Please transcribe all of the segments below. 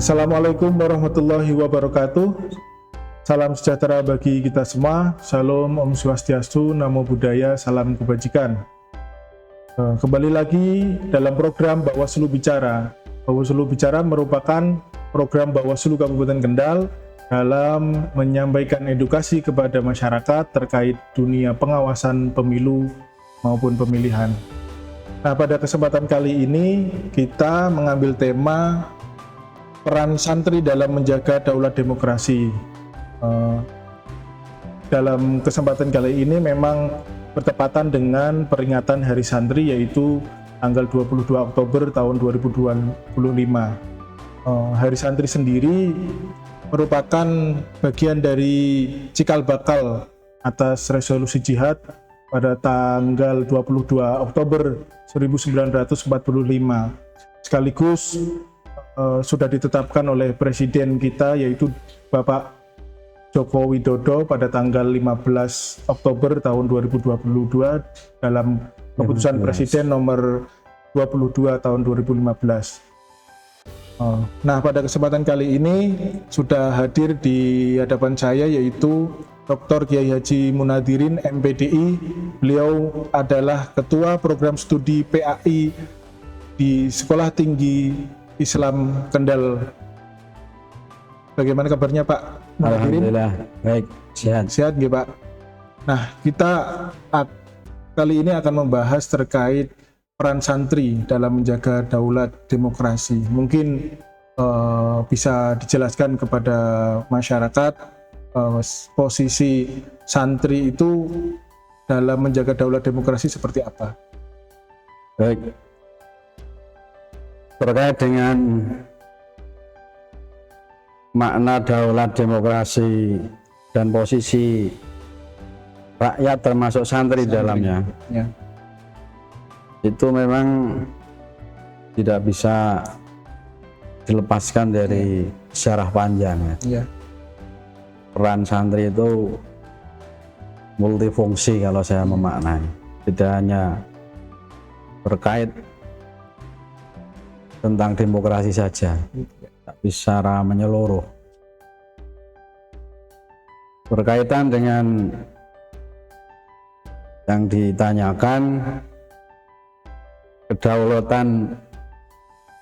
Assalamualaikum warahmatullahi wabarakatuh. Salam sejahtera bagi kita semua. Shalom, Om Swastiastu, Namo Buddhaya, salam kebajikan. Kembali lagi dalam program Bawaslu Bicara. Bawaslu Bicara merupakan program Bawaslu Kabupaten Kendal dalam menyampaikan edukasi kepada masyarakat terkait dunia pengawasan pemilu maupun pemilihan. Nah, pada kesempatan kali ini kita mengambil tema peran santri dalam menjaga daulat demokrasi. Dalam kesempatan kali ini memang bertepatan dengan peringatan Hari Santri, yaitu tanggal 22 Oktober tahun 2025. Hari Santri sendiri merupakan bagian dari cikal bakal atas resolusi jihad pada tanggal 22 Oktober 1945. Sekaligus sudah ditetapkan oleh Presiden kita, yaitu Bapak Joko Widodo pada tanggal 15 Oktober tahun 2022 dalam keputusan Presiden nomor 22 tahun 2015. Nah, pada kesempatan kali ini sudah hadir di hadapan saya yaitu Dr. Kiai Haji Munadirin MPDI. Beliau adalah Ketua Program Studi PAI di Sekolah Tinggi Islam Kendal. Bagaimana kabarnya Pak Munadirin? Alhamdulillah, baik, sehat. Sehat nggih Pak. Nah, kita kali ini akan membahas terkait peran santri dalam menjaga daulat demokrasi. Mungkin bisa dijelaskan kepada masyarakat posisi santri itu dalam menjaga daulat demokrasi seperti apa? Baik. Terkait dengan makna daulat demokrasi dan posisi rakyat termasuk santri dalamnya, ya, itu memang tidak bisa dilepaskan dari sejarah panjang. Ya. Peran santri itu multifungsi kalau saya memaknai, tidak hanya terkait tentang demokrasi saja, tapi secara menyeluruh. Berkaitan dengan yang ditanyakan, kedaulatan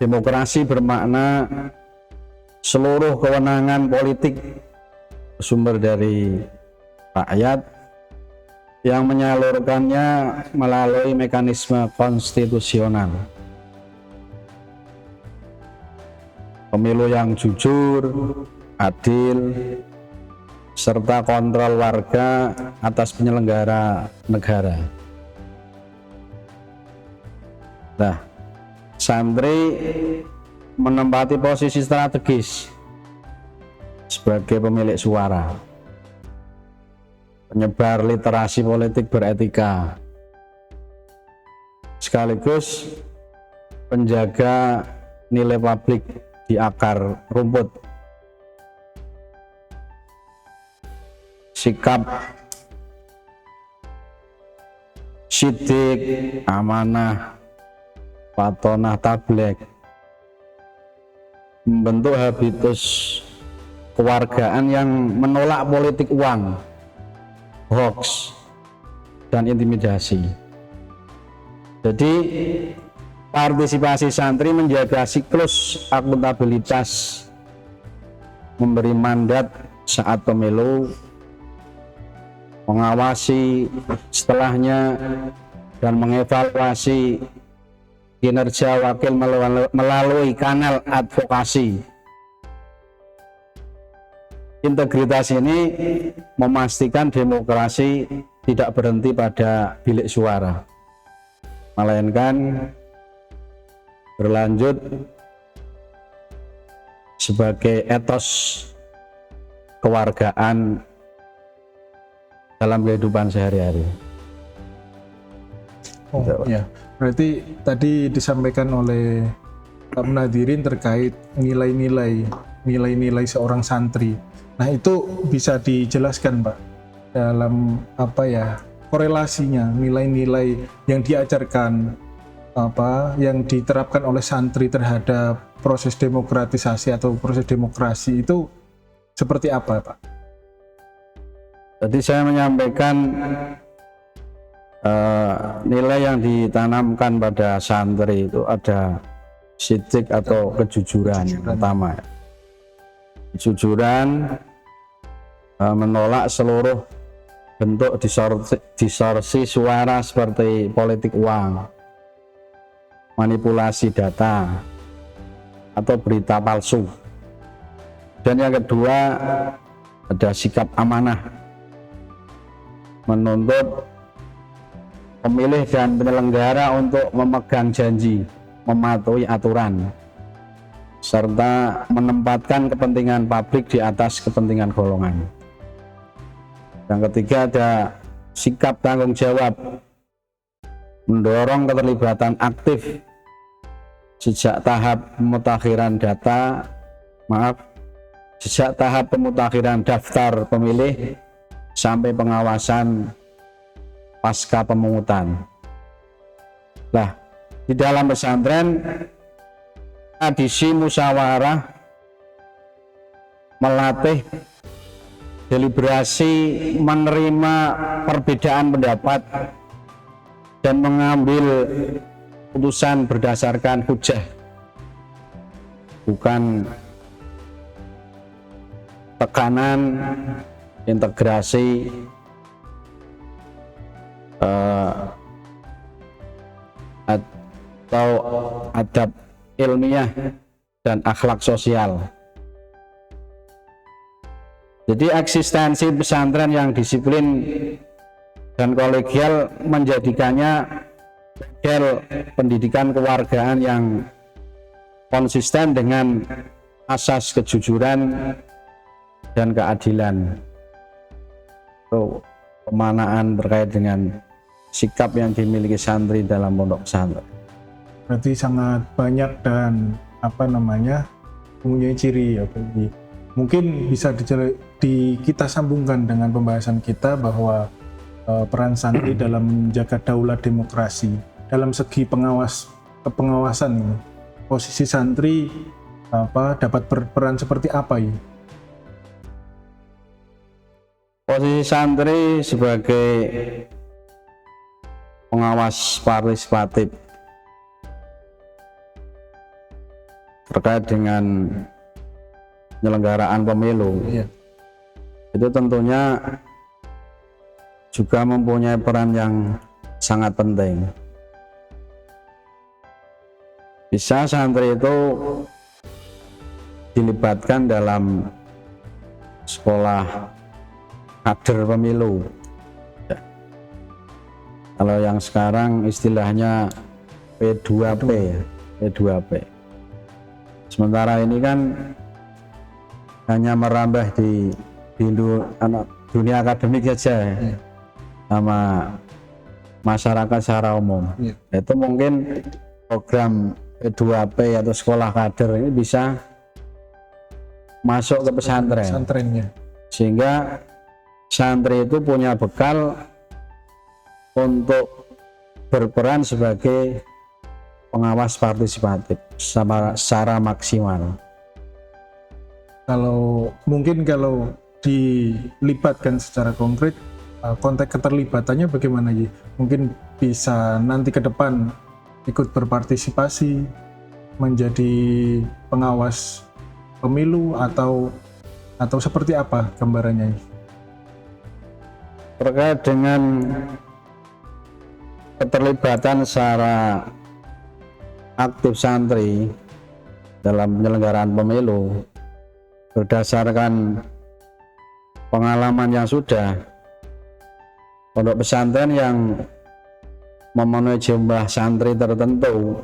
demokrasi bermakna seluruh kewenangan politik sumber dari rakyat yang menyalurkannya melalui mekanisme konstitusional. Pemilu yang jujur, adil, serta kontrol warga atas penyelenggara negara. Nah, santri menempati posisi strategis sebagai pemilik suara, penyebar literasi politik beretika, sekaligus penjaga nilai publik di akar rumput. Sikap sidik, amanah, patonah tablek membentuk habitus kewargaan yang menolak politik uang, hoax, dan intimidasi. Jadi partisipasi santri menjaga siklus akuntabilitas, memberi mandat saat pemilu, mengawasi setelahnya, dan mengevaluasi kinerja wakil melalui kanal advokasi. Integritas ini memastikan demokrasi tidak berhenti pada bilik suara, melainkan berlanjut sebagai etos kewargaan dalam kehidupan sehari-hari. Oh ya, berarti tadi disampaikan oleh Pak Munadirin terkait nilai-nilai seorang santri. Nah, itu bisa dijelaskan Pak dalam korelasinya nilai-nilai yang diajarkan yang diterapkan oleh santri terhadap proses demokratisasi atau proses demokrasi itu seperti apa, Pak? Jadi saya menyampaikan nilai yang ditanamkan pada santri itu ada sidik atau kejujuran yang pertama. Kejujuran, menolak seluruh bentuk distorsi suara seperti politik uang, manipulasi data, atau berita palsu. Dan yang kedua ada sikap amanah, menuntut pemilih dan penyelenggara untuk memegang janji, mematuhi aturan, serta menempatkan kepentingan publik di atas kepentingan golongan. Yang ketiga ada sikap tanggung jawab, mendorong keterlibatan aktif sejak tahap pemutahiran daftar pemilih sampai pengawasan pasca pemungutan. Nah, di dalam pesantren tradisi musyawarah melatih deliberasi, menerima perbedaan pendapat, dan mengambil putusan berdasarkan hujah, bukan tekanan, integrasi, atau adab ilmiah dan akhlak sosial. Jadi eksistensi pesantren yang disiplin dan kolegial menjadikannya model pendidikan kewargaan yang konsisten dengan asas kejujuran dan keadilan. Itu pemanaan terkait dengan sikap yang dimiliki santri dalam pondok pesantren. Berarti sangat banyak dan mempunyai ciri ya. Mungkin bisa kita sambungkan dengan pembahasan kita bahwa peran santri dalam menjaga daulat demokrasi dalam segi pengawasan ini. Posisi santri dapat berperan seperti apa ya? Posisi santri sebagai pengawas partisipatif terkait dengan penyelenggaraan pemilu, itu tentunya juga mempunyai peran yang sangat penting. Bisa santri itu dilibatkan dalam sekolah kader pemilu. Kalau yang sekarang istilahnya P2P ya, P2P. Sementara ini kan hanya merambah di dunia akademik saja ya, sama masyarakat secara umum. Itu mungkin program P2P atau sekolah kader ini bisa masuk ke pesantrennya, sehingga santri itu punya bekal untuk berperan sebagai pengawas partisipatif secara maksimal. Kalau dilibatkan secara konkret, konteks keterlibatannya bagaimana ya? Mungkin bisa nanti ke depan ikut berpartisipasi menjadi pengawas pemilu atau seperti apa gambarannya? Terkait dengan keterlibatan secara aktif santri dalam penyelenggaraan pemilu, berdasarkan pengalaman yang sudah, pondok pesantren yang memenuhi jumlah santri tertentu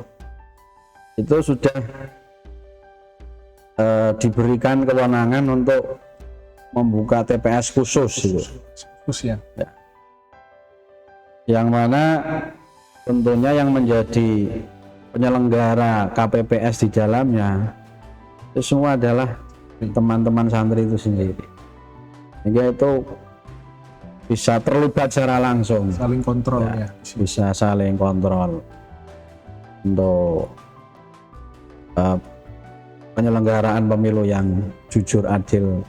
itu sudah diberikan kewenangan untuk membuka TPS khusus ya. Yang mana tentunya yang menjadi penyelenggara KPPS di dalamnya itu semua adalah teman-teman santri itu sendiri, sehingga itu bisa terlibat secara langsung, saling kontrol ya. Bisa saling kontrol. untuk penyelenggaraan pemilu yang jujur, adil,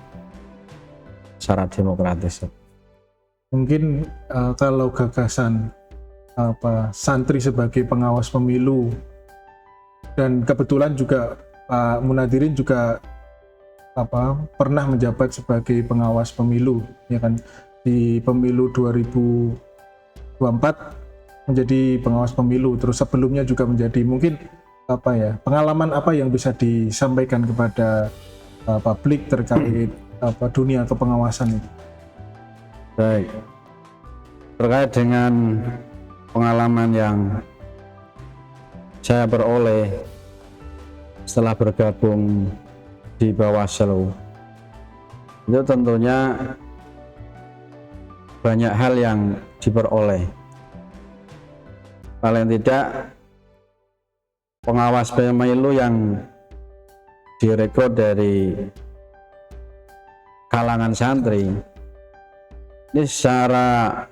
secara demokratis. Mungkin kalau gagasan santri sebagai pengawas pemilu, dan kebetulan juga Pak Munadirin juga pernah menjabat sebagai pengawas pemilu, ya kan, di pemilu 2024 menjadi pengawas pemilu, terus sebelumnya juga menjadi, mungkin pengalaman apa yang bisa disampaikan kepada publik terkait dunia kepengawasan itu? Baik, terkait dengan pengalaman yang saya peroleh setelah bergabung di Bawaslu, itu tentunya banyak hal yang diperoleh. Paling tidak pengawas pemilu yang direkrut dari kalangan santri ini secara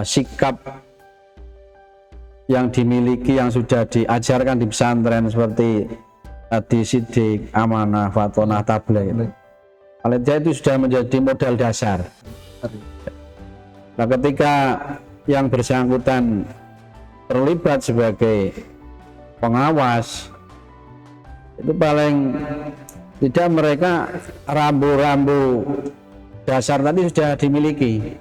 sikap yang dimiliki, yang sudah diajarkan di pesantren seperti tadi sidik, amanah, fatonah, tabligh, paling tidak itu sudah menjadi modal dasar. Nah, ketika yang bersangkutan terlibat sebagai pengawas, itu paling tidak mereka rambu-rambu dasar tadi sudah dimiliki,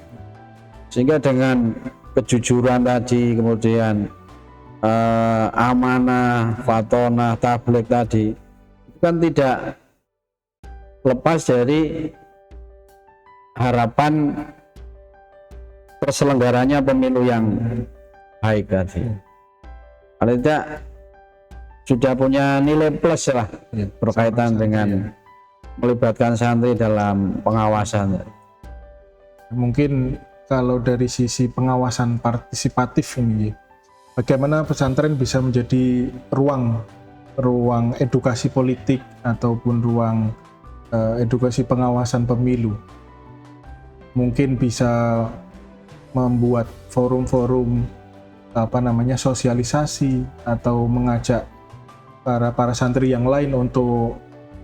sehingga dengan kejujuran tadi, kemudian amanah, fatonah, tabligh tadi, itu kan tidak lepas dari harapan terselenggaranya pemilu yang baik tadi. Kalau tidak sudah punya nilai plus lah berkaitan dengan melibatkan santri dalam pengawasan. Mungkin kalau dari sisi pengawasan partisipatif ini, bagaimana pesantren bisa menjadi ruang edukasi politik ataupun ruang edukasi pengawasan pemilu? Mungkin bisa membuat forum-forum sosialisasi atau mengajak para santri yang lain untuk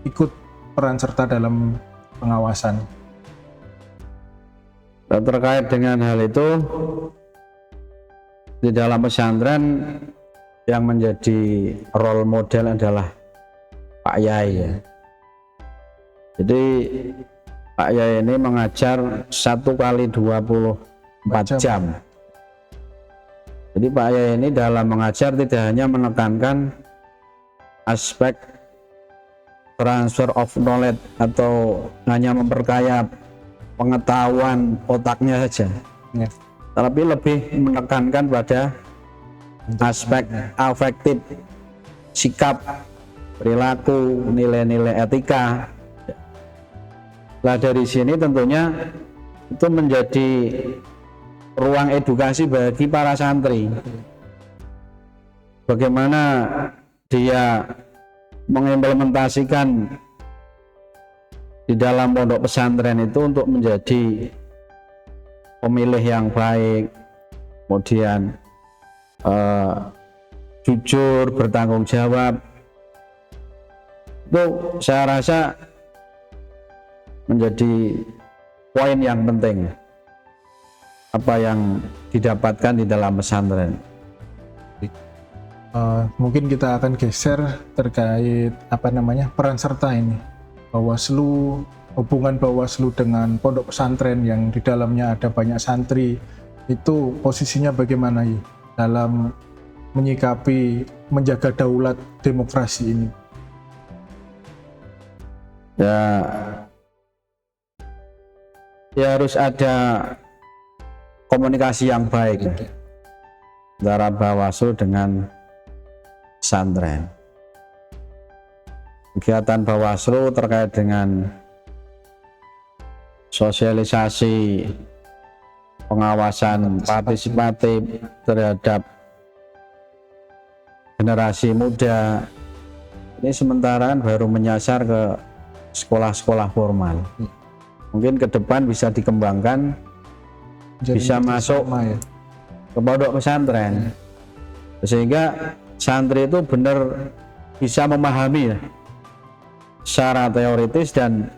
ikut peran serta dalam pengawasan. Dan terkait dengan hal itu, di dalam pesantren yang menjadi role model adalah Pak Yai ya. Jadi Pak Yai ini mengajar 1 kali 24 jam. Jadi Pak Yai ini dalam mengajar tidak hanya menekankan aspek transfer of knowledge atau hanya memperkaya pengetahuan otaknya saja, tapi lebih menekankan pada aspek afektif, sikap, perilaku, nilai-nilai etika. Nah, dari sini tentunya itu menjadi ruang edukasi bagi para santri. Bagaimana dia mengimplementasikan di dalam pondok pesantren itu untuk menjadi pemilih yang baik, kemudian jujur, bertanggung jawab. Itu saya rasa menjadi poin yang penting apa yang didapatkan di dalam pesantren. Mungkin kita akan geser terkait peran serta ini, Bawaslu, hubungan Bawaslu dengan pondok pesantren yang di dalamnya ada banyak santri, itu posisinya bagaimana ya dalam menyikapi menjaga daulat demokrasi ini? Ya harus ada komunikasi yang baik antara Bawaslu dengan pesantren. Kegiatan Bawaslu terkait dengan sosialisasi pengawasan partisipatif terhadap generasi muda ini sementara baru menyasar ke sekolah-sekolah formal. Mungkin ke depan bisa dikembangkan, bisa masuk ke pondok pesantren. sehingga santri itu benar bisa memahami secara teoritis, dan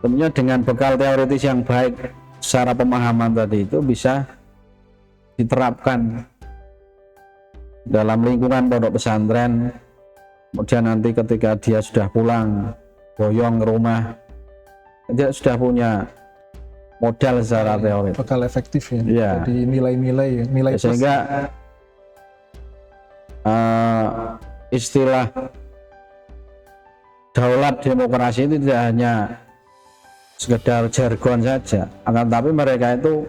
tentunya dengan bekal teoritis yang baik secara pemahaman tadi itu bisa diterapkan dalam lingkungan pondok pesantren. Kemudian nanti ketika dia sudah pulang boyong ke rumah, dia sudah punya modal secara teori, bakal efektif ya. Iya. Jadi nilai-nilai ya, nilai plus. sehingga istilah daulat demokrasi itu tidak hanya sekedar jargon saja, akan tapi mereka itu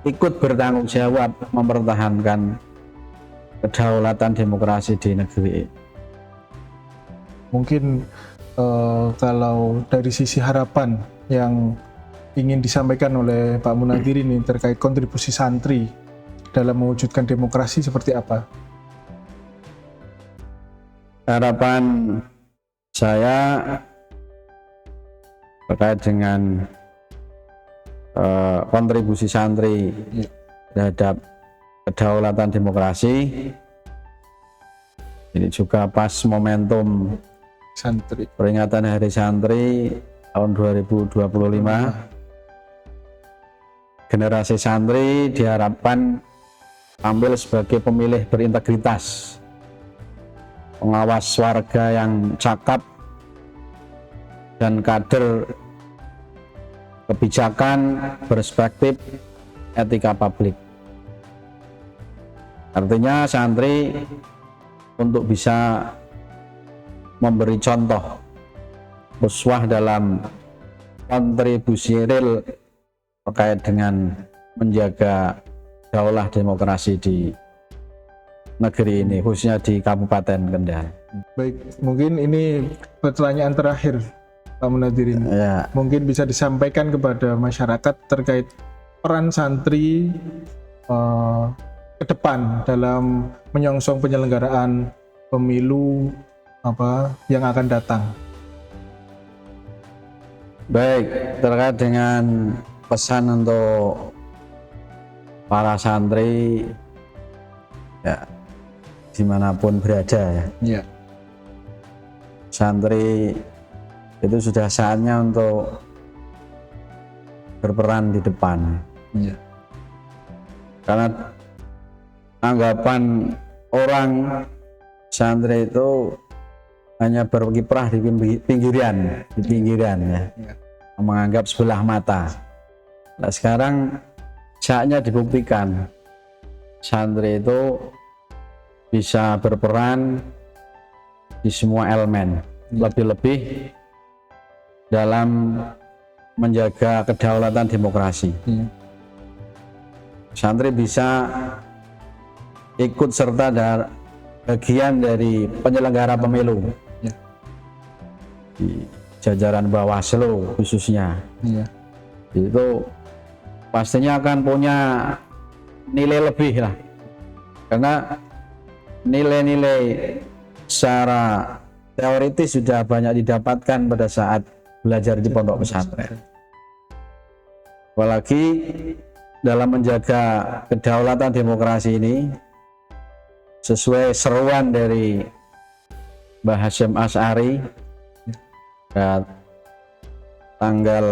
ikut bertanggung jawab mempertahankan kedaulatan demokrasi di negeri. Mungkin kalau dari sisi harapan yang ingin disampaikan oleh Pak Munadhir ini terkait kontribusi santri dalam mewujudkan demokrasi seperti apa? Harapan saya terkait dengan kontribusi santri terhadap kedaulatan demokrasi ini juga pas momentum Santri. peringatan Hari Santri tahun 2025. Generasi santri diharapkan tampil sebagai pemilih berintegritas, pengawas warga yang cakap, dan kader kebijakan berperspektif etika publik. Artinya santri untuk bisa memberi contoh uswah dalam kontribusi real terkait dengan menjaga daulah demokrasi di negeri ini, khususnya di Kabupaten Kendal. Baik, mungkin ini pertanyaan terakhir Pak Munadhir ini. Ya, Mungkin bisa disampaikan kepada masyarakat terkait peran santri ke depan dalam menyongsong penyelenggaraan pemilu yang akan datang. baik, terkait dengan pesan untuk para santri ya dimanapun berada ya. Ya. Santri itu sudah saatnya untuk berperan di depan. Ya. Karena anggapan orang santri itu hanya berkiprah di pinggiran ya, menganggap sebelah mata. Nah, sekarang saatnya dibuktikan santri itu bisa berperan di semua elemen, lebih-lebih dalam menjaga kedaulatan demokrasi. Santri bisa ikut serta bagian dari penyelenggara pemilu di jajaran Bawaslu khususnya. Itu pastinya akan punya nilai lebih lah, karena nilai-nilai secara teoritis sudah banyak didapatkan pada saat belajar di pondok pesantren. Apalagi dalam menjaga kedaulatan demokrasi ini sesuai seruan dari Mbah Hasyim Asy'ari tanggal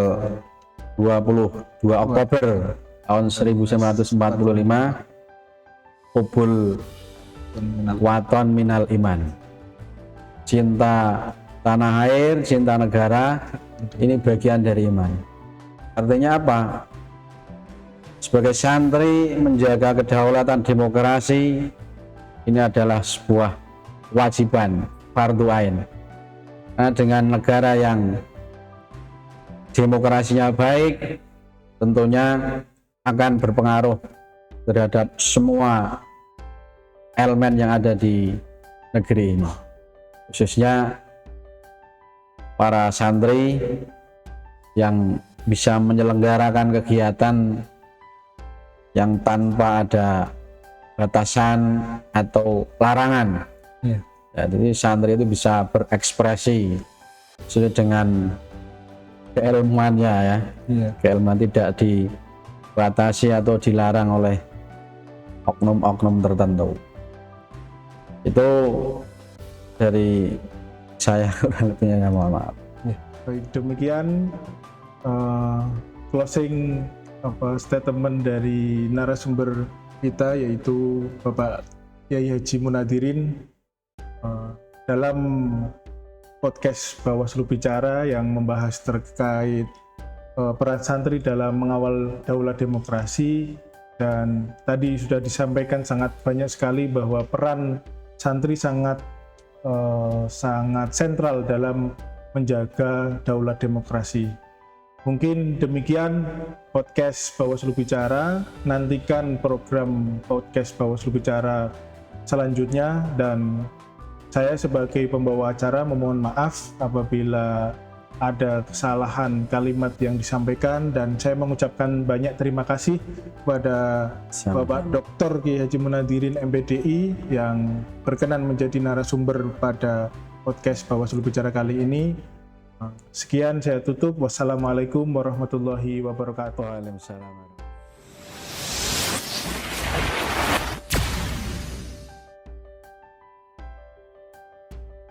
22 Oktober tahun 1945, hubul waton minal iman, cinta tanah air, cinta negara ini bagian dari iman. Artinya apa? Sebagai santri menjaga kedaulatan demokrasi ini adalah sebuah kewajiban fardhu ain. Karena dengan negara yang demokrasinya baik, tentunya akan berpengaruh terhadap semua elemen yang ada di negeri ini, khususnya para santri yang bisa menyelenggarakan kegiatan yang tanpa ada batasan atau larangan. Jadi santri itu bisa berekspresi sesuai dengan keilmuannya ya. Keilmuan tidak dibatasi atau dilarang oleh oknum-oknum tertentu. Itu dari saya kurang lebihnya, mohon maaf. Baik, demikian closing statement dari narasumber kita, yaitu Bapak Kyai Haji Munadirin dalam podcast Bawaslu Bicara yang membahas terkait peran santri dalam mengawal daulah demokrasi. Dan tadi sudah disampaikan sangat banyak sekali bahwa peran santri sangat sentral dalam menjaga daulah demokrasi. Mungkin demikian podcast Bawaslu Bicara. Nantikan program podcast Bawaslu Bicara selanjutnya, dan saya sebagai pembawa acara memohon maaf apabila ada kesalahan kalimat yang disampaikan, dan saya mengucapkan banyak terima kasih kepada Bapak Dr. Kyai Haji Munadirin MPDI yang berkenan menjadi narasumber pada podcast Bawaslu Bicara kali ini. Sekian, saya tutup. Wassalamualaikum warahmatullahi wabarakatuh. Waalaikumsalam.